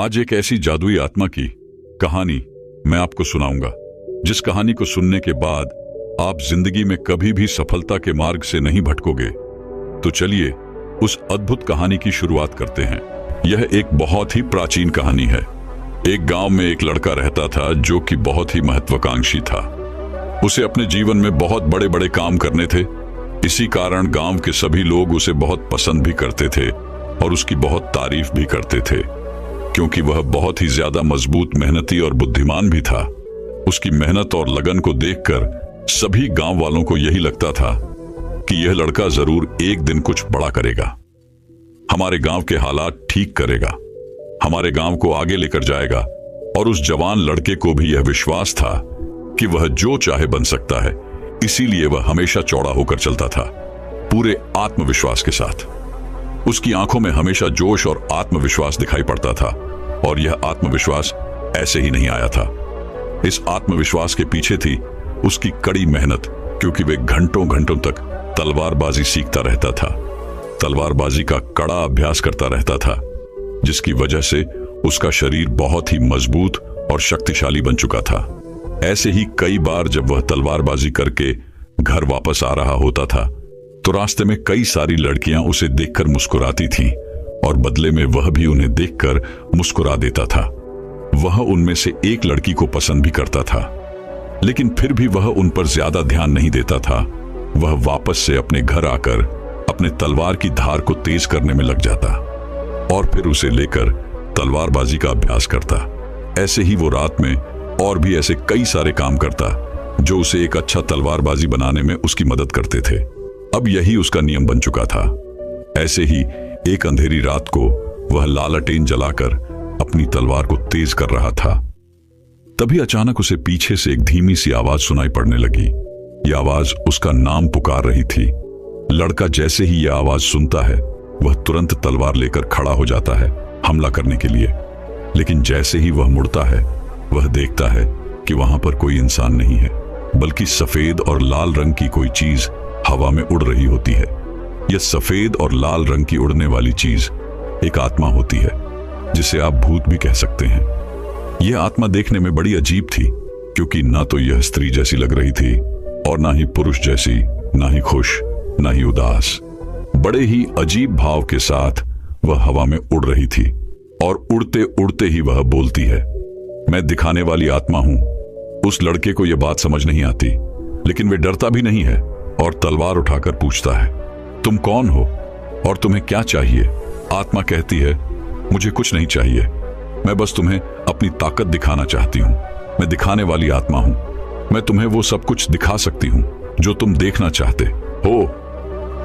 आज एक ऐसी जादुई आत्मा की कहानी मैं आपको सुनाऊंगा, जिस कहानी को सुनने के बाद आप जिंदगी में कभी भी सफलता के मार्ग से नहीं भटकोगे। तो चलिए उस अद्भुत कहानी की शुरुआत करते हैं। यह एक बहुत ही प्राचीन कहानी है। एक गांव में एक लड़का रहता था जो कि बहुत ही महत्वाकांक्षी था। उसे अपने जीवन में बहुत बड़े बड़े काम करने थे। इसी कारण गांव के सभी लोग उसे बहुत पसंद भी करते थे और उसकी बहुत तारीफ भी करते थे, क्योंकि वह बहुत ही ज्यादा मजबूत, मेहनती और बुद्धिमान भी था। उसकी मेहनत और लगन को देखकर सभी गांव वालों को यही लगता था कि यह लड़का जरूर एक दिन कुछ बड़ा करेगा, हमारे गांव के हालात ठीक करेगा, हमारे गांव को आगे लेकर जाएगा। और उस जवान लड़के को भी यह विश्वास था कि वह जो चाहे बन सकता है, इसीलिए वह हमेशा चौड़ा होकर चलता था, पूरे आत्मविश्वास के साथ। उसकी आंखों में हमेशा जोश और आत्मविश्वास दिखाई पड़ता था, और यह आत्मविश्वास ऐसे ही नहीं आया था। इस आत्मविश्वास के पीछे थी उसकी कड़ी मेहनत, क्योंकि वह घंटों घंटों तक तलवारबाजी सीखता रहता था, तलवारबाजी का कड़ा अभ्यास करता रहता था, जिसकी वजह से उसका शरीर बहुत ही मजबूत और शक्तिशाली बन चुका था। ऐसे ही कई बार जब वह तलवारबाजी करके घर वापस आ रहा होता था, तो रास्ते में कई सारी लड़कियां उसे देखकर मुस्कुराती थीं, और बदले में वह भी उन्हें देखकर मुस्कुरा देता था। वह उनमें से एक लड़की को पसंद भी करता था, लेकिन फिर भी वह उन पर ज्यादा ध्यान नहीं देता था। वह वापस से अपने घर आकर अपने तलवार की धार को तेज करने में लग जाता और फिर उसे लेकर तलवारबाजी का अभ्यास करता। ऐसे ही वो रात में और भी ऐसे कई सारे काम करता जो उसे एक अच्छा तलवारबाजी बनाने में उसकी मदद करते थे। अब यही उसका नियम बन चुका था। ऐसे ही एक अंधेरी रात को वह लालटेन जलाकर अपनी तलवार को तेज कर रहा था। तभी अचानक उसे पीछे से एक धीमी सी आवाज सुनाई पड़ने लगी। यह आवाज उसका नाम पुकार रही थी। लड़का जैसे ही यह आवाज सुनता है, वह तुरंत तलवार लेकर खड़ा हो जाता है हमला करने के लिए। लेकिन जैसे ही वह मुड़ता है, वह देखता है कि वहां पर कोई इंसान नहीं है, बल्कि सफेद और लाल रंग की कोई चीज हवा में उड़ रही होती है। यह सफेद और लाल रंग की उड़ने वाली चीज एक आत्मा होती है, जिसे आप भूत भी कह सकते हैं। यह आत्मा देखने में बड़ी अजीब थी, क्योंकि ना तो यह स्त्री जैसी लग रही थी और ना ही पुरुष जैसी, ना ही खुश, ना ही उदास। बड़े ही अजीब भाव के साथ वह हवा में उड़ रही थी, और उड़ते उड़ते ही वह बोलती है, मैं दिखाने वाली आत्मा हूं। उस लड़के को यह बात समझ नहीं आती, लेकिन वह डरता भी नहीं है और तलवार उठाकर पूछता है, तुम कौन हो और तुम्हें क्या चाहिए? आत्मा कहती है, मुझे कुछ नहीं चाहिए, मैं बस तुम्हें अपनी ताकत दिखाना चाहती हूँ। मैं दिखाने वाली आत्मा हूँ। मैं तुम्हें वो सब कुछ दिखा सकती हूँ जो तुम देखना चाहते हो।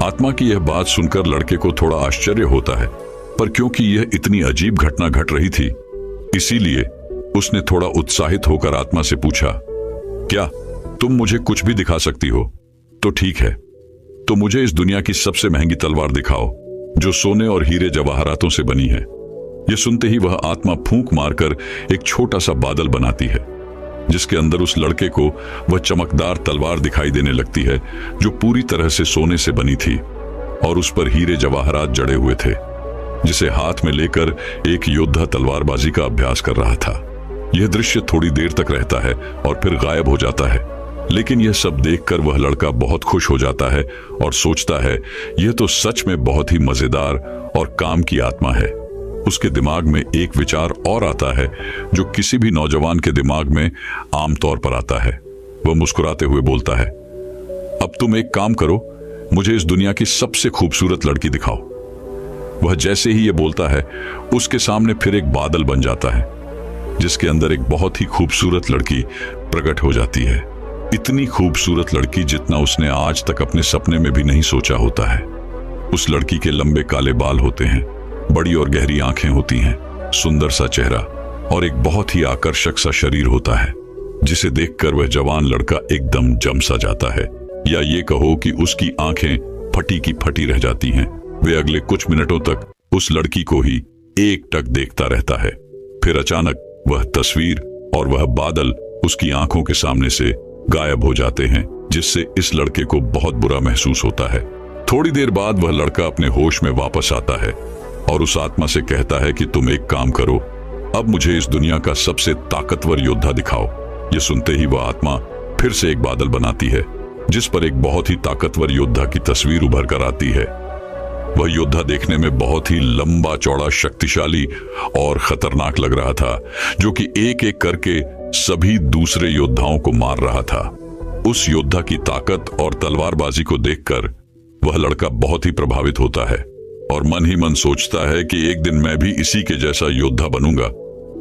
आत्मा की यह बात सुनकर लड़के को थोड़ा आश्चर्य होता है, पर क्योंकि यह इतनी अजीब घटना घट रही थी, इसीलिए उसने थोड़ा उत्साहित होकर आत्मा से पूछा, क्या तुम मुझे कुछ भी दिखा सकती हो? तो ठीक है, तो मुझे इस दुनिया की सबसे महंगी तलवार दिखाओ, जो सोने और हीरे जवाहरातों से बनी है। यह सुनते ही वह आत्मा फूंक मारकर एक छोटा सा बादल बनाती है, जिसके अंदर उस लड़के को वह चमकदार तलवार दिखाई देने लगती है, जो पूरी तरह से सोने से बनी थी और उस पर हीरे जवाहरात जड़े हुए थे, जिसे हाथ में लेकर एक योद्धा तलवारबाजी का अभ्यास कर रहा था। यह दृश्य थोड़ी देर तक रहता है और फिर गायब हो जाता है, लेकिन यह सब देखकर वह लड़का बहुत खुश हो जाता है और सोचता है, यह तो सच में बहुत ही मजेदार और काम की आत्मा है। उसके दिमाग में एक विचार और आता है, जो किसी भी नौजवान के दिमाग में आमतौर पर आता है। वह मुस्कुराते हुए बोलता है, अब तुम एक काम करो, मुझे इस दुनिया की सबसे खूबसूरत लड़की दिखाओ। वह जैसे ही यह बोलता है, उसके सामने फिर एक बादल बन जाता है, जिसके अंदर एक बहुत ही खूबसूरत लड़की प्रकट हो जाती है। इतनी खूबसूरत लड़की जितना उसने आज तक अपने सपने में भी नहीं सोचा होता है। उस लड़की के लंबे काले बाल होते हैं, बड़ी और गहरी आंखें होती हैं, सुंदर सा चेहरा और एक बहुत ही आकर्षक सा शरीर होता है, जिसे देखकर वह जवान लड़का एकदम जम सा जाता है, या ये कहो कि उसकी आंखें फटी की फटी रह जाती हैं। वे अगले कुछ मिनटों तक उस लड़की को ही एकटक देखता रहता है। फिर अचानक वह तस्वीर और वह बादल उसकी आंखों के सामने से गायब हो जाते हैं, जिससे इस लड़के को बहुत बुरा महसूस होता है। थोड़ी देर बाद वह लड़का अपने होश में वापस आता है और उस आत्मा से कहता है कि तुम एक काम करो, अब मुझे इस दुनिया का सबसे ताकतवर योद्धा दिखाओ। ये सुनते ही वह आत्मा फिर से एक बादल बनाती है, जिस पर एक बहुत ही ताकतवर योद्धा की तस्वीर उभर कर आती है। वह योद्धा देखने में बहुत ही लंबा चौड़ा, शक्तिशाली और खतरनाक लग रहा था, जो कि एक एक करके सभी दूसरे योद्धाओं को मार रहा था। उस योद्धा की ताकत और तलवारबाजी को देखकर वह लड़का बहुत ही प्रभावित होता है और मन ही मन सोचता है कि एक दिन मैं भी इसी के जैसा योद्धा बनूंगा।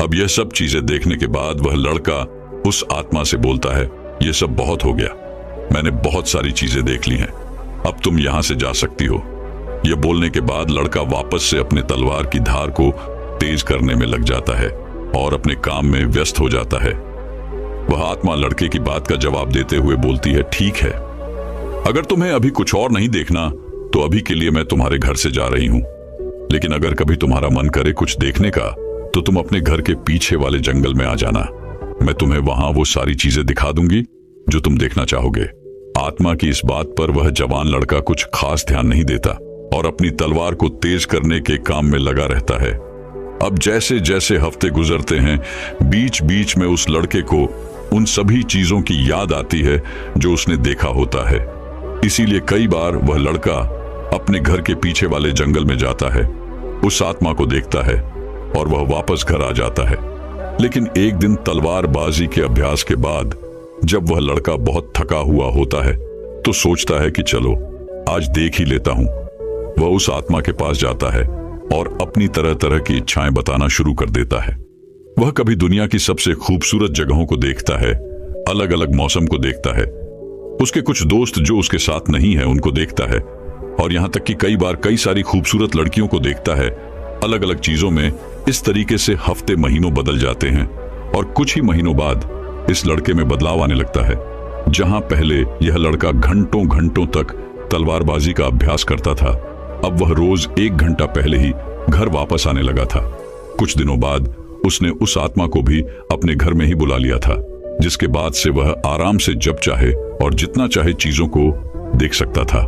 अब यह सब चीजें देखने के बाद वह लड़का उस आत्मा से बोलता है, यह सब बहुत हो गया, मैंने बहुत सारी चीजें देख ली हैं, अब तुम यहां से जा सकती हो। यह बोलने के बाद लड़का वापस से अपने तलवार की धार को तेज करने में लग जाता है और अपने काम में व्यस्त हो जाता है। वह आत्मा लड़के की बात का जवाब देते हुए बोलती है, ठीक है, अगर तुम्हें अभी कुछ और नहीं देखना तो अभी के लिए मैं तुम्हारे घर से जा रही हूं, लेकिन अगर कभी तुम्हारा मन करे कुछ देखने का तो तुम अपने घर के पीछे वाले जंगल में आ जाना। मैं तुम्हें वहां वो सारी चीजें दिखा दूंगी जो तुम देखना चाहोगे। आत्मा की इस बात पर वह जवान लड़का कुछ खास ध्यान नहीं देता और अपनी तलवार को तेज करने के काम में लगा रहता है। अब जैसे जैसे हफ्ते गुजरते हैं, बीच बीच में उस लड़के को उन सभी चीजों की याद आती है जो उसने देखा होता है। इसीलिए कई बार वह लड़का अपने घर के पीछे वाले जंगल में जाता है, उस आत्मा को देखता है और वह वापस घर आ जाता है। लेकिन एक दिन तलवारबाजी के अभ्यास के बाद जब वह लड़का बहुत थका हुआ होता है तो सोचता है कि चलो आज देख ही लेता हूं। वह उस आत्मा के पास जाता है और अपनी तरह तरह की इच्छाएं बताना शुरू कर देता है। वह कभी दुनिया की सबसे खूबसूरत जगहों को देखता है, अलग अलग मौसम को देखता है, उसके कुछ दोस्त जो उसके साथ नहीं है उनको देखता है, और यहां तक कि कई बार कई सारी खूबसूरत लड़कियों को देखता है। अलग अलग चीजों में इस तरीके से हफ्ते महीनों बदल जाते हैं और कुछ ही महीनों बाद इस लड़के में बदलाव आने लगता है। जहां पहले यह लड़का घंटों घंटों तक तलवारबाजी का अभ्यास करता था, अब वह रोज 1 घंटा पहले ही घर वापस आने लगा था। कुछ दिनों बाद उसने उस आत्मा को भी अपने घर में ही बुला लिया था, जिसके बाद से वह आराम से जब चाहे और जितना चाहे चीजों को देख सकता था।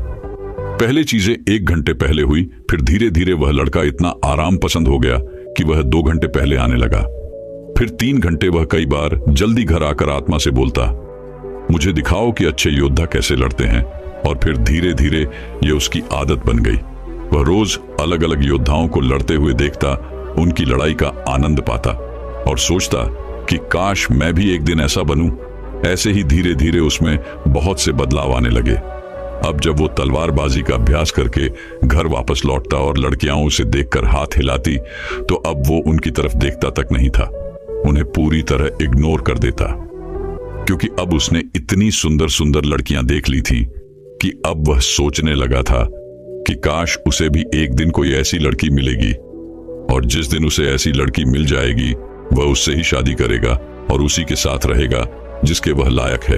पहले चीजें 1 घंटे पहले हुई, फिर धीरे धीरे वह लड़का इतना आराम पसंद हो गया कि वह 2 घंटे पहले आने लगा। फिर 3 घंटे वह कई बार जल्दी घर आकर आत्मा से बोलता, मुझे दिखाओ कि अच्छे योद्धा कैसे लड़ते हैं। और फिर धीरे धीरे यह उसकी आदत बन गई। वह रोज अलग अलग योद्धाओं को लड़ते हुए देखता, उनकी लड़ाई का आनंद पाता और सोचता कि काश मैं भी एक दिन ऐसा बनूं। ऐसे ही धीरे धीरे उसमें बहुत से बदलाव आने लगे। अब जब वो तलवारबाजी का अभ्यास करके घर वापस लौटता और लड़कियां उसे देखकर हाथ हिलाती, तो अब वो उनकी तरफ देखता तक नहीं था, उन्हें पूरी तरह इग्नोर कर देता, क्योंकि अब उसने इतनी सुंदर सुंदर लड़कियां देख ली थी कि अब वह सोचने लगा था कि काश उसे भी एक दिन कोई ऐसी लड़की मिलेगी, और जिस दिन उसे ऐसी लड़की मिल जाएगी वह उससे ही शादी करेगा और उसी के साथ रहेगा जिसके वह लायक है।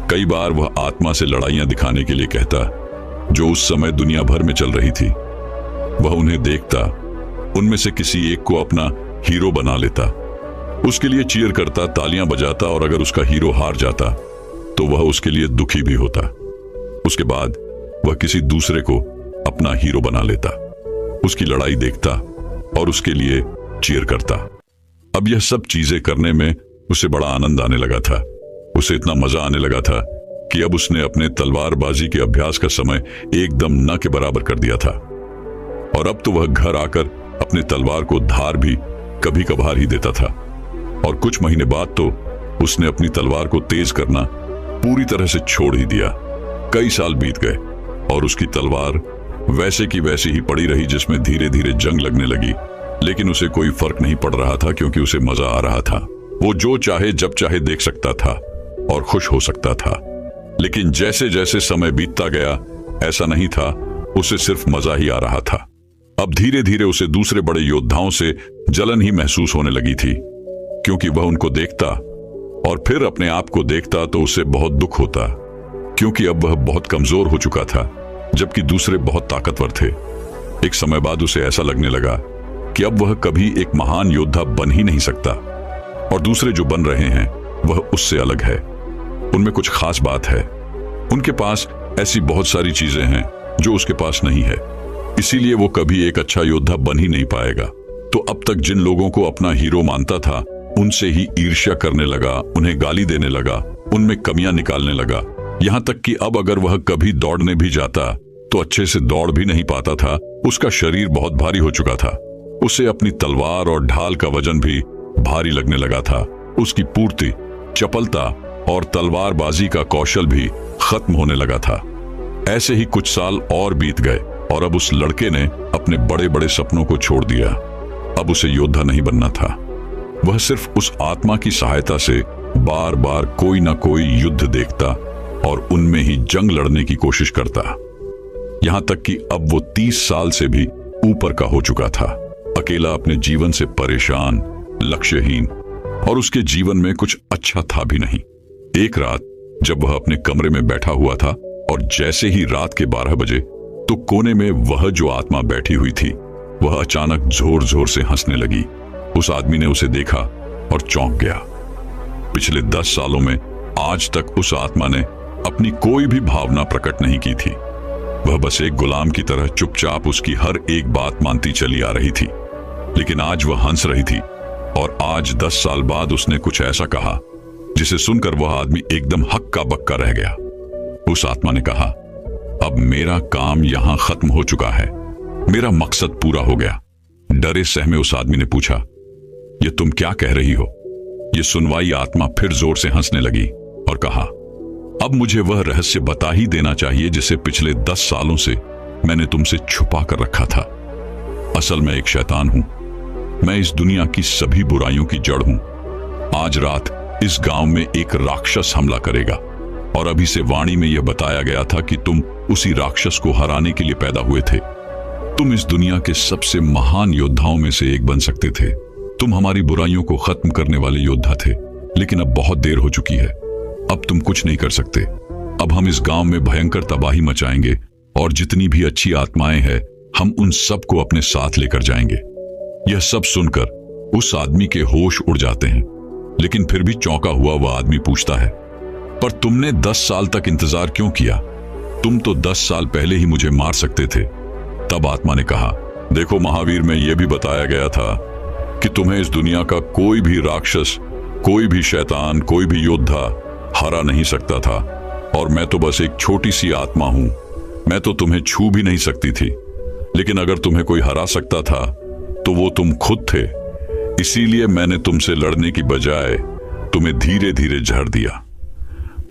कई बार वह आत्मा से लड़ाइयां दिखाने के लिए कहता, जो उस समय दुनिया भर में चल रही थी। वह उन्हें देखता, उनमें से किसी एक को अपना हीरो बना लेता, उसके लिए चीयर करता, तालियां बजाता, और अगर उसका हीरो हार जाता तो वह उसके लिए दुखी भी होता। उसके बाद वह किसी दूसरे को अपना हीरो बना लेता, उसकी लड़ाई देखता और उसके लिए चीयर करता। अब यह सब चीजें करने में उसे बड़ा आनंद आने लगा था। उसे इतना मजा आने लगा था कि अब उसने अपने तलवारबाजी के अभ्यास का समय एकदम न के बराबर कर दिया था, और अब तो वह घर आकर अपने तलवार को धार भी कभी कभार ही देता था। और कुछ महीने बाद तो उसने अपनी तलवार को तेज करना पूरी तरह से छोड़ ही दिया। कई साल बीत गए और उसकी तलवार वैसे की वैसी ही पड़ी रही, जिसमें धीरे धीरे जंग लगने लगी, लेकिन उसे कोई फर्क नहीं पड़ रहा था, क्योंकि उसे मजा आ रहा था। वो जो चाहे जब चाहे देख सकता था और खुश हो सकता था। लेकिन जैसे जैसे समय बीतता गया, ऐसा नहीं था, उसे सिर्फ मजा ही आ रहा था। अब धीरे धीरे उसे दूसरे बड़े योद्धाओं से जलन ही महसूस होने लगी थी, क्योंकि वह उनको देखता और फिर अपने आप को देखता तो उसे बहुत दुख होता, क्योंकि अब वह बहुत कमजोर हो चुका था, जबकि दूसरे बहुत ताकतवर थे। एक समय बाद उसे ऐसा लगने लगा कि अब वह कभी एक महान योद्धा बन ही नहीं सकता, और दूसरे जो बन रहे हैं वह उससे अलग है। उनमें कुछ खास बात है, उनके पास ऐसी बहुत सारी चीजें हैं जो उसके पास नहीं है, इसीलिए वो कभी एक अच्छा योद्धा बन ही नहीं पाएगा। तो अब तक जिन लोगों को अपना हीरो मानता था उनसे ही ईर्ष्या करने लगा, उन्हें गाली देने लगा, उनमें कमियां निकालने लगा। यहाँ तक कि अब अगर वह कभी दौड़ने भी जाता तो अच्छे से दौड़ भी नहीं पाता था। उसका शरीर बहुत भारी हो चुका था। उसे अपनी तलवार और ढाल का वजन भी भारी लगने लगा था। उसकी पूर्ति, चपलता और तलवारबाजी का कौशल भी खत्म होने लगा था। ऐसे ही कुछ साल और बीत गए और अब उस लड़के ने अपने बड़े बड़े सपनों को छोड़ दिया। अब उसे योद्धा नहीं बनना था। वह सिर्फ उस आत्मा की सहायता से बार बार कोई ना कोई युद्ध देखता और उनमें ही जंग लड़ने की कोशिश करता। यहां तक कि अब वो 30 साल से भी ऊपर का हो चुका था, अकेला, अपने जीवन से परेशान, लक्ष्यहीन, और उसके जीवन में कुछ अच्छा था भी नहीं। एक रात जब वह अपने कमरे में बैठा हुआ था और जैसे ही रात के 12 बजे तो कोने में वह जो आत्मा बैठी हुई थी वह अचानक जोर जोर से हंसने लगी। उस आदमी ने उसे देखा और चौंक गया। पिछले 10 सालों में आज तक उस आत्मा ने अपनी कोई भी भावना प्रकट नहीं की थी। वह बस एक गुलाम की तरह चुपचाप उसकी हर एक बात मानती चली आ रही थी। लेकिन आज वह हंस रही थी और आज 10 साल बाद उसने कुछ ऐसा कहा जिसे सुनकर वह आदमी एकदम हक्का बक्का रह गया। उस आत्मा ने कहा, अब मेरा काम यहां खत्म हो चुका है, मेरा मकसद पूरा हो गया। डरे सहमे उस आदमी ने पूछा, ये तुम क्या कह रही हो? ये सुनवाई आत्मा फिर जोर से हंसने लगी और कहा, अब मुझे वह रहस्य बता ही देना चाहिए जिसे पिछले 10 सालों से मैंने तुमसे छुपा कर रखा था। असल में एक शैतान हूं। मैं इस दुनिया की सभी बुराइयों की जड़ हूं। आज रात इस गांव में एक राक्षस हमला करेगा और अभी से वाणी में यह बताया गया था कि तुम उसी राक्षस को हराने के लिए पैदा हुए थे। तुम इस दुनिया के सबसे महान योद्धाओं में से एक बन सकते थे। तुम हमारी बुराइयों को खत्म करने वाले योद्धा थे, लेकिन अब बहुत देर हो चुकी है। अब तुम कुछ नहीं कर सकते। अब हम इस गांव में भयंकर तबाही मचाएंगे और जितनी भी अच्छी आत्माएं हैं हम उन सबको अपने साथ लेकर जाएंगे। यह सब सुनकर उस आदमी के होश उड़ जाते हैं, लेकिन फिर भी चौंका हुआ वह आदमी पूछता है, पर तुमने 10 साल तक इंतजार क्यों किया? तुम तो 10 साल पहले ही मुझे मार सकते थे। तब आत्मा ने कहा, देखो महावीर, में यह भी बताया गया था कि तुम्हें इस दुनिया का कोई भी राक्षस, कोई भी शैतान, कोई भी योद्धा हरा नहीं सकता था, और मैं तो बस एक छोटी सी आत्मा हूं। मैं तो तुम्हें छू भी नहीं सकती थी, लेकिन अगर तुम्हें कोई हरा सकता था तो वो तुम खुद थे। इसीलिए मैंने तुमसे लड़ने की बजाय तुम्हें धीरे धीरे झड़ दिया।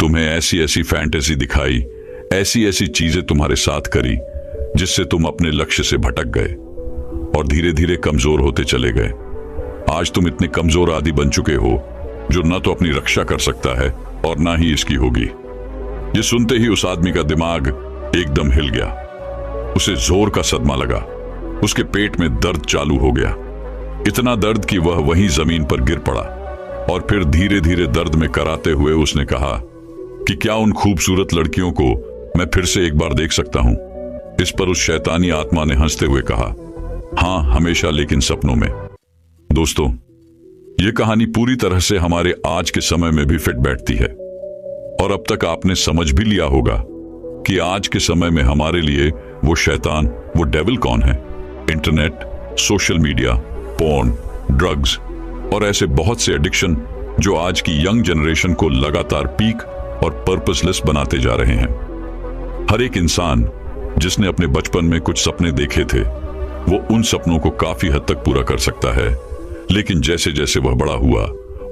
तुम्हें ऐसी ऐसी फैंटेसी दिखाई, ऐसी ऐसी चीजें तुम्हारे साथ करी जिससे तुम अपने लक्ष्य से भटक गए और धीरे धीरे कमजोर होते चले गए। आज तुम इतने कमजोर आदि बन चुके हो जो न तो अपनी रक्षा कर सकता है और ना ही इसकी होगी। ये सुनते ही उस आदमी का दिमाग एकदम हिल गया। उसे जोर का सदमा लगा। उसके पेट में दर्द चालू हो गया, इतना दर्द कि वह वहीं जमीन पर गिर पड़ा और फिर धीरे धीरे दर्द में कराते हुए उसने कहा कि क्या उन खूबसूरत लड़कियों को मैं फिर से एक बार देख सकता हूं? इस पर उस शैतानी आत्मा ने हंसते हुए कहा, हां, हमेशा, लेकिन सपनों में। दोस्तों, यह कहानी पूरी तरह से हमारे आज के समय में भी फिट बैठती है और अब तक आपने समझ भी लिया होगा कि आज के समय में हमारे लिए वो शैतान, वो डेविल कौन है। Internet, social media, porn, drugs और ऐसे बहुत से एडिक्शन जो आज की यंग जनरेशन को लगातार पीक और पर्पसलेस बनाते जा रहे हैं। हर एक इंसान जिसने अपने बचपन में कुछ सपने देखे थे वो उन सपनों को काफी हद तक पूरा कर सकता है, लेकिन जैसे जैसे वह बड़ा हुआ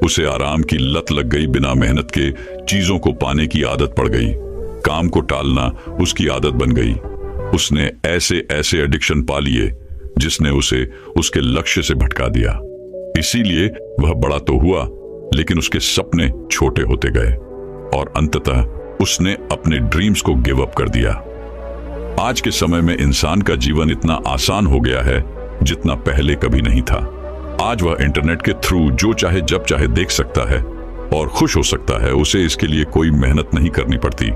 उसे आराम की लत लग गई। बिना मेहनत के चीजों को पाने की आदत पड़ गई। काम को टालना उसकी आदत बन गई। उसने ऐसे ऐसे एडिक्शन पा लिए जिसने उसे उसके लक्ष्य से भटका दिया। इसीलिए वह बड़ा तो हुआ, लेकिन उसके सपने छोटे होते गए और अंततः उसने अपने ड्रीम्स को गिव अप कर दिया। आज के समय में इंसान का जीवन इतना आसान हो गया है जितना पहले कभी नहीं था। आज वह इंटरनेट के थ्रू जो चाहे जब चाहे देख सकता है और खुश हो सकता है। उसे इसके लिए कोई मेहनत नहीं करनी पड़ती।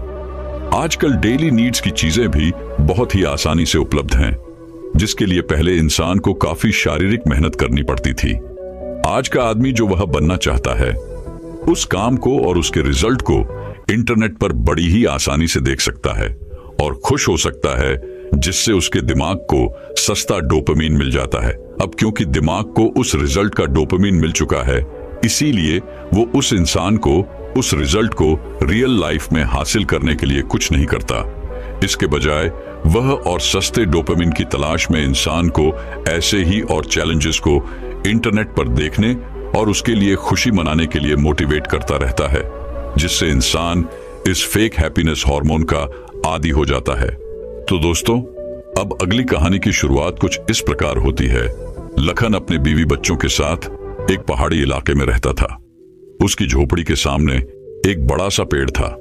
आजकल डेली नीड्स की चीजें भी बहुत ही आसानी से उपलब्ध हैं, जिसके लिए पहले इंसान को काफी शारीरिक मेहनत करनी पड़ती थी। आज का आदमी जो वह बनना चाहता है उस काम को और उसके रिजल्ट को इंटरनेट पर बड़ी ही आसानी से देख सकता है और खुश हो सकता है जिससे उसके दिमाग को सस्ता डोपामिन मिल जाता है। अब क्योंकि दिमाग को उस रिजल्ट का डोपामिन मिल चुका है, इसीलिए वो उस इंसान को, उस रिजल्ट को रियल लाइफ में हासिल करने के लिए कुछ नहीं करता। इसके बजाय वह और सस्ते डोपामिन की तलाश में इंसान को ऐसे ही और चैलेंजेस को इंटरनेट पर देखने और उसके लिए खुशी मनाने के लिए मोटिवेट करता रहता है, जिससे इंसान इस फेक हैप्पीनेस हार्मोन का आदी हो जाता है। तो दोस्तों, अब अगली कहानी की शुरुआत कुछ इस प्रकार होती है। लखन अपने बीवी बच्चों के साथ एक पहाड़ी इलाके में रहता था। उसकी झोपड़ी के सामने एक बड़ा सा पेड़ था,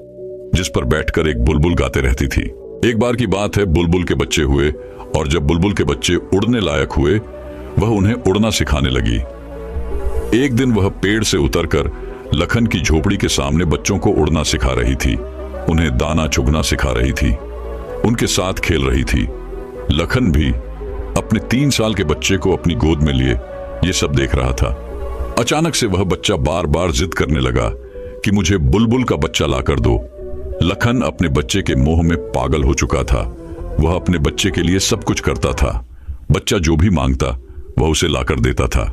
जिस पर बैठकर एक बुलबुल गाते रहती थी। एक बार की बात है, बुलबुल के बच्चे हुए और जब बुलबुल के बच्चे उड़ने लायक हुए, वह उन्हें उड़ना सिखाने लगी। एक दिन वह पेड़ से उतरकर लखन की झोपड़ी के सामने बच्चों को उड़ना सिखा रही थी, उन्हें दाना चुगना सिखा रही थी, उनके साथ खेल रही थी। लखन भी अपने 3 साल के बच्चे को अपनी गोद में लिए ये सब देख रहा था। अचानक से वह बच्चा बार बार जिद करने लगा कि मुझे बुलबुल का बच्चा लाकर दो। लखन अपने बच्चे के मोह में पागल हो चुका था। वह अपने बच्चे के लिए सब कुछ करता था। बच्चा जो भी मांगता वह उसे लाकर देता था।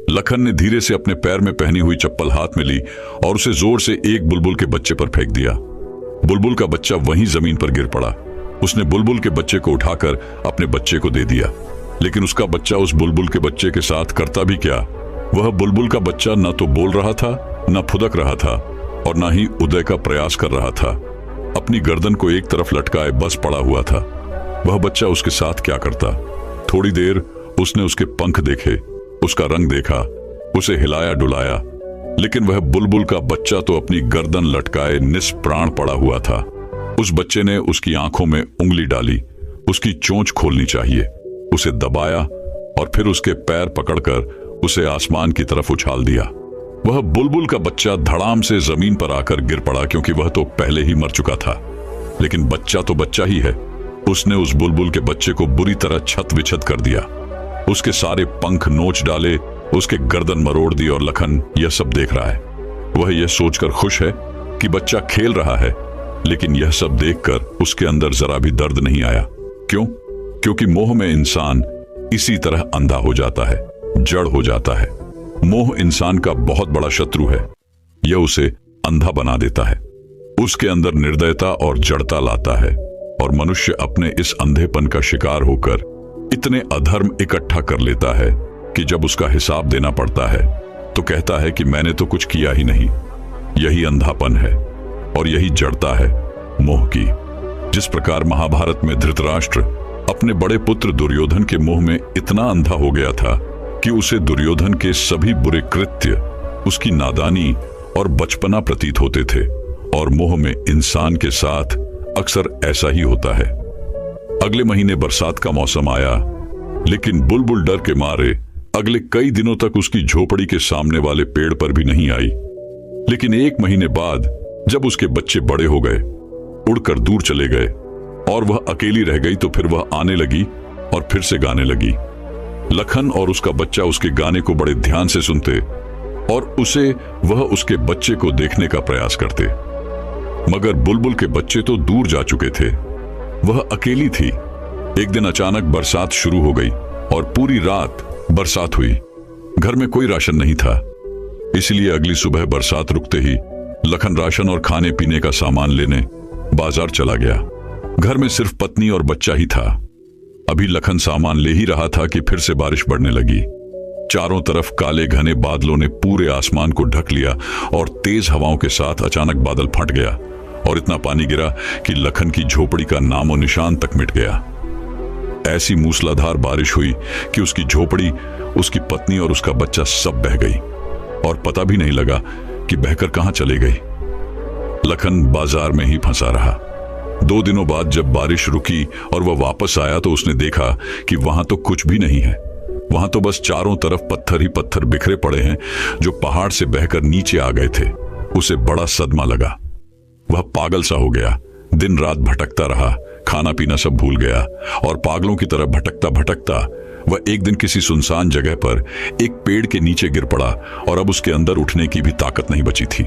लखन ने धीरे से अपने पैर में पहनी हुई चप्पल हाथ में ली और उसे जोर से एक बुलबुल के बच्चे पर फेंक दिया। बुलबुल का बच्चा वहीं जमीन पर गिर पड़ा। उसने बुलबुल के बच्चे को उठाकर अपने बच्चे को दे दिया, लेकिन उसका बच्चा उस बुलबुल के बच्चे के साथ करता भी क्या। वह बुलबुल का बच्चा न तो बोल रहा था, न फुदक रहा था और न ही उदय का प्रयास कर रहा था। अपनी गर्दन को एक तरफ लटकाए बस पड़ा हुआ था। वह बच्चा उसके साथ क्या करता। थोड़ी देर उसने उसके पंख देखे, उसका रंग देखा, उसे हिलाया डुलाया, लेकिन वह बुलबुल का बच्चा तो अपनी गर्दन लटकाए निष्प्राण पड़ा हुआ था। उस बच्चे ने उसकी आंखों में उंगली डाली। उसकी चोंच खोलनी चाहिए, उसे दबाया और फिर उसके पैर पकड़कर उसे आसमान की तरफ उछाल दिया। वह बुलबुल का बच्चा धड़ाम से जमीन पर आकर गिर पड़ा, क्योंकि वह तो पहले ही मर चुका था। लेकिन बच्चा तो बच्चा ही है। उसने उस बुलबुल के बच्चे को बुरी तरह छत विछत कर दिया। उसके सारे पंख नोच डाले, उसके गर्दन मरोड़ दी और लखन यह सब देख रहा है। वह यह सोचकर खुश है कि बच्चा खेल रहा है, लेकिन यह सब देखकर उसके अंदर जरा भी दर्द नहीं आया। क्यों? क्योंकि मोह में इंसान इसी तरह अंधा हो जाता है, जड़ हो जाता है। मोह इंसान का बहुत बड़ा शत्रु है। यह उसे अंधा बना देता है, उसके अंदर निर्दयता और जड़ता लाता है और मनुष्य अपने इस अंधेपन का शिकार होकर इतने अधर्म इकट्ठा कर लेता है कि जब उसका हिसाब देना पड़ता है तो कहता है कि मैंने तो कुछ किया ही नहीं। यही अंधापन है और यही जड़ता है मोह की। जिस प्रकार महाभारत में धृतराष्ट्र अपने बड़े पुत्र दुर्योधन के मोह में इतना अंधा हो गया था कि उसे दुर्योधन के सभी बुरे कृत्य, उसकी नादानी और बचपना प्रतीत होते थे। और मोह में इंसान के साथ अक्सर ऐसा ही होता है। अगले महीने बरसात का मौसम आया, लेकिन बुलबुल डर के मारे अगले कई दिनों तक उसकी झोपड़ी के सामने वाले पेड़ पर भी नहीं आई। लेकिन 1 महीने बाद जब उसके बच्चे बड़े हो गए, उड़कर दूर चले गए और वह अकेली रह गई, तो फिर वह आने लगी और फिर से गाने लगी। लखन और उसका बच्चा उसके गाने को बड़े ध्यान से सुनते और वह उसके बच्चे को देखने का प्रयास करते। मगर बुलबुल के बच्चे तो दूर जा चुके थे, वह अकेली थी। एक दिन अचानक बरसात शुरू हो गई और पूरी रात बरसात हुई। घर में कोई राशन नहीं था, इसलिए अगली सुबह बरसात रुकते ही लखन राशन और खाने पीने का सामान लेने बाजार चला गया। घर में सिर्फ पत्नी और बच्चा ही था। अभी लखन सामान ले ही रहा था कि फिर से बारिश बढ़ने लगी। चारों तरफ काले घने बादलों ने पूरे आसमान को ढक लिया और तेज हवाओं के साथ अचानक बादल फट गया और इतना पानी गिरा कि लखन की झोपड़ी का नामो निशान तक मिट गया। ऐसी मूसलाधार बारिश हुई कि उसकी झोपड़ी, उसकी पत्नी और उसका बच्चा सब बह गई और पता भी नहीं लगा कि बहकर कहां चली गई। लखन बाजार में ही फंसा रहा। 2 दिनों बाद जब बारिश रुकी और वह वापस आया तो उसने देखा कि वहां तो कुछ भी नहीं है। वहां तो बस चारों तरफ पत्थर ही पत्थर बिखरे पड़े हैं जो पहाड़ से बहकर नीचे आ गए थे। उसे बड़ा सदमा लगा। वह पागल सा हो गया। दिन रात भटकता रहा, खाना पीना सब भूल गया और पागलों की तरह भटकता भटकता वह एक दिन किसी सुनसान जगह पर एक पेड़ के नीचे गिर पड़ा और अब उसके अंदर उठने की भी ताकत नहीं बची थी।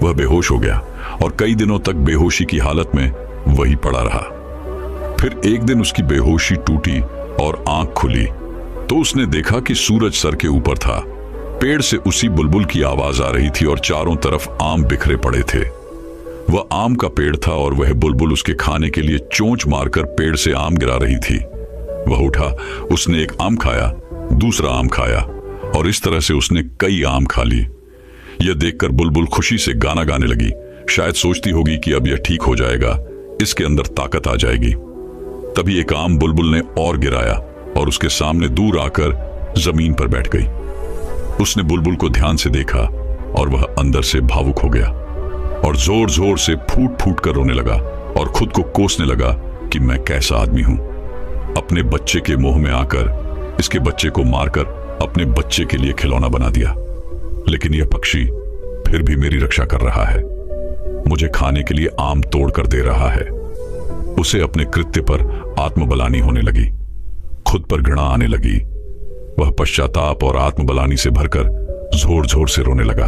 वह बेहोश हो गया और कई दिनों तक बेहोशी की हालत में वही पड़ा रहा। फिर एक दिन उसकी बेहोशी टूटी और आंख खुली तो उसने देखा कि सूरज सर के ऊपर था। पेड़ से उसी बुलबुल की आवाज आ रही थी और चारों तरफ आम बिखरे पड़े थे। वह आम का पेड़ था और वह बुलबुल उसके खाने के लिए चोंच मारकर पेड़ से आम गिरा रही थी। वह उठा, उसने एक आम खाया, दूसरा आम खाया और इस तरह से उसने कई आम खा लिए। यह देखकर बुलबुल खुशी से गाना गाने लगी। शायद सोचती होगी कि अब यह ठीक हो जाएगा, इसके अंदर ताकत आ जाएगी। तभी एक आम बुलबुल ने और गिराया और उसके सामने दूर आकर जमीन पर बैठ गई। उसने बुलबुल को ध्यान से देखा और वह अंदर से भावुक हो गया और जोर जोर से फूट फूट कर रोने लगा और खुद को कोसने लगा कि मैं कैसा आदमी हूं। अपने बच्चे के मोह में आकर इसके बच्चे को मारकर अपने बच्चे के लिए खिलौना बना दिया। लेकिन यह पक्षी फिर भी मेरी रक्षा कर रहा है, मुझे खाने के लिए आम तोड़ कर दे रहा है। उसे अपने कृत्य पर आत्मबलानी होने लगी, खुद पर घृणा आने लगी। वह पश्चाताप और आत्मबलानी से भरकर जोर जोर से रोने लगा।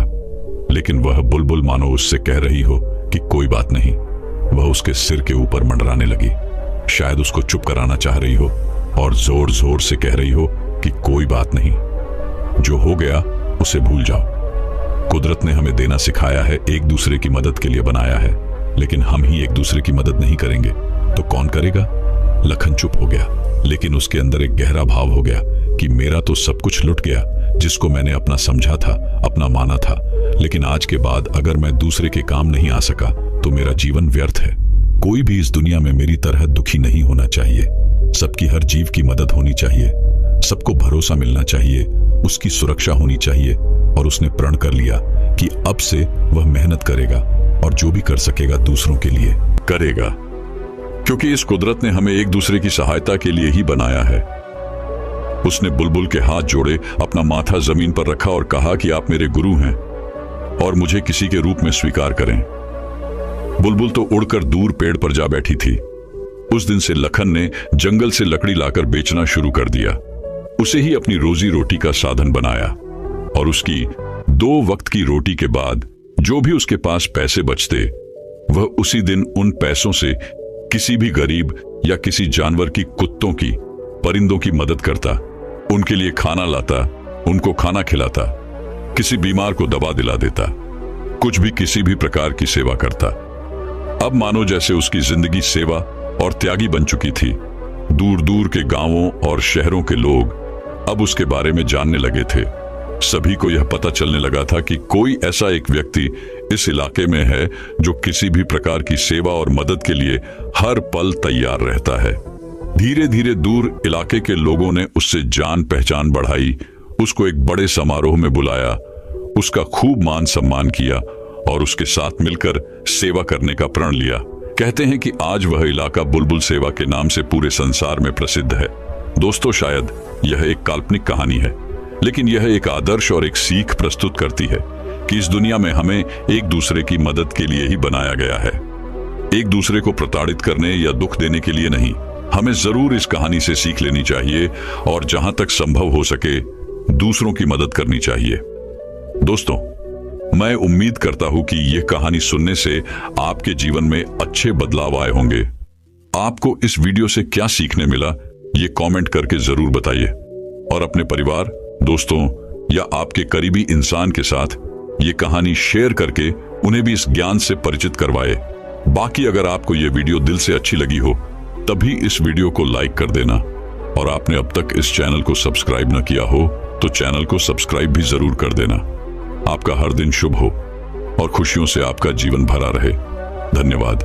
लेकिन वह बुलबुल मानो उससे कह रही हो कि कोई बात नहीं। वह उसके सिर के ऊपर मंडराने लगी, शायद उसको चुप कराना चाह रही हो और जोर जोर से कह रही हो कि कोई बात नहीं, जो हो गया उसे भूल जाओ। कुदरत ने हमें देना सिखाया है, एक दूसरे की मदद के लिए बनाया है, लेकिन हम ही एक दूसरे की मदद नहीं करेंगे तो कौन करेगा? लखन चुप हो गया, लेकिन उसके अंदर एक गहरा भाव हो गया कि मेरा तो सब कुछ लुट गया, जिसको मैंने अपना समझा था, अपना माना था। लेकिन आज के बाद अगर मैं दूसरे के काम नहीं आ सका तो मेरा जीवन व्यर्थ है। कोई भी इस दुनिया में मेरी तरह दुखी नहीं होना चाहिए। सबकी, हर जीव की मदद होनी चाहिए, सबको भरोसा मिलना चाहिए, उसकी सुरक्षा होनी चाहिए। और उसने प्रण कर लिया कि अब से वह मेहनत करेगा और जो भी कर सकेगा दूसरों के लिए करेगा, क्योंकि इस कुदरत ने हमें एक दूसरे की सहायता के लिए ही बनाया है। उसने बुलबुल के हाथ जोड़े, अपना माथा जमीन पर रखा और कहा कि आप मेरे गुरु हैं और मुझे किसी के रूप में स्वीकार करें। बुलबुल तो उड़कर दूर पेड़ पर जा बैठी थी। उस दिन से लखन ने जंगल से लकड़ी लाकर बेचना शुरू कर दिया। उसे ही अपनी रोजी रोटी का साधन बनाया और उसकी 2 वक्त की रोटी के बाद जो भी उसके पास पैसे बचते, वह उसी दिन उन पैसों से किसी भी गरीब या किसी जानवर की, कुत्तों की, परिंदों की मदद करता, उनके लिए खाना लाता, उनको खाना खिलाता, किसी बीमार को दवा दिला देता, कुछ भी किसी भी प्रकार की सेवा करता। अब मानो जैसे उसकी जिंदगी सेवा और त्यागी बन चुकी थी। दूर दूर के गांवों और शहरों के लोग अब उसके बारे में जानने लगे थे। सभी को यह पता चलने लगा था कि कोई ऐसा एक व्यक्ति इस इलाके में है जो किसी भी प्रकार की सेवा और मदद के लिए हर पल तैयार रहता है। धीरे धीरे दूर इलाके के लोगों ने उससे जान पहचान बढ़ाई, उसको एक बड़े समारोह में बुलाया, उसका खूब मान सम्मान किया और उसके साथ मिलकर सेवा करने का प्रण लिया। कहते हैं कि आज वह इलाका बुलबुल सेवा के नाम से पूरे संसार में प्रसिद्ध है। दोस्तों, शायद यह एक काल्पनिक कहानी है, लेकिन यह एक आदर्श और एक सीख प्रस्तुत करती है कि इस दुनिया में हमें एक दूसरे की मदद के लिए ही बनाया गया है, एक दूसरे को प्रताड़ित करने या दुख देने के लिए नहीं। हमें जरूर इस कहानी से सीख लेनी चाहिए और जहां तक संभव हो सके दूसरों की मदद करनी चाहिए। दोस्तों, मैं उम्मीद करता हूं कि यह कहानी सुनने से आपके जीवन में अच्छे बदलाव आए होंगे। आपको इस वीडियो से क्या सीखने मिला, ये कमेंट करके जरूर बताइए और अपने परिवार, दोस्तों या आपके करीबी इंसान के साथ ये कहानी शेयर करके उन्हें भी इस ज्ञान से परिचित करवाए। बाकी अगर आपको ये वीडियो दिल से अच्छी लगी हो तभी इस वीडियो को लाइक कर देना और आपने अब तक इस चैनल को सब्सक्राइब न किया हो तो चैनल को सब्सक्राइब भी जरूर कर देना। आपका हर दिन शुभ हो और खुशियों से आपका जीवन भरा रहे। धन्यवाद।